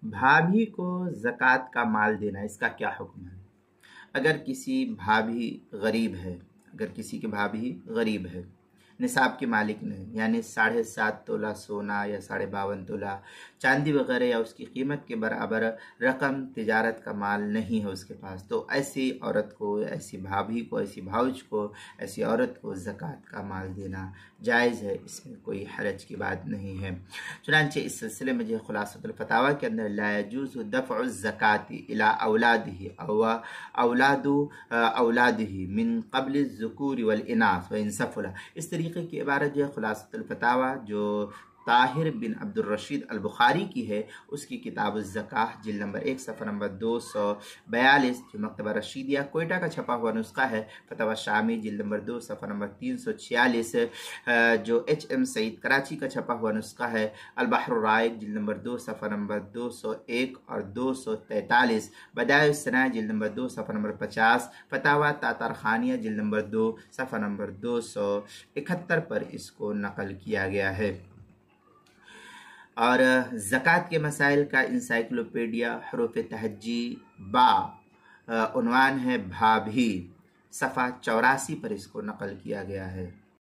भाभी को ज़कात का माल देना, इसका क्या हुक्म है? अगर किसी भाभी गरीब है, अगर किसी की भाभी गरीब है, निसाब के मालिक नहीं, यानी 7.5 तोला सोना या 52.5 तोला चांदी वगैरह या उसकी कीमत के बराबर रकम तिजारत का माल नहीं है उसके पास, तो ऐसी औरत को, ऐसी भाभी को, ऐसी भाउज को, ऐसी औरत को ज़कात का माल देना जायज़ है, इसमें कोई हरज की बात नहीं है। चुनांचे इस सिलसिले में जो खुलासतुल फतावा के अंदर ला यजूज़ु दफ़उ ज़काती इला औलादिही औ औलादु औलादिही मिन क़ब्ल ज़ुकूर वल इनास व इन सफ़ला, इस तरीके की इबारत जो है खुलासतुल फतावा जो ताहिर बिन अब्दुल रशीद अल बुखारी की है, उसकी किताब ज़काह जिल्द नंबर 1 सफ़ा नंबर 242 जो मकतबा रशीदिया कोयटा का छपा हुआ नुस्खा है, फतवा शामी जिल्द नंबर 2 सफ़ा नंबर 346 जो HM सईद कराची का छपा हुआ नुस्खा है, अल बहर राइक जिल्द नंबर 2 सफ़ा नंबर 201 और 243, बदाय सना जिल्द नंबर 2 सफ़ा नंबर 50, फतावा तातार खानिया जिल्द नंबर 2 सफ़ा नंबर 271 पर इसको नकल किया गया है। और ज़कात के मसाइल का इंसाइक्लोपीडिया हरूफ तहज्जी बा उन्वान है भाभी, सफ़ा 84 पर इसको नकल किया गया है।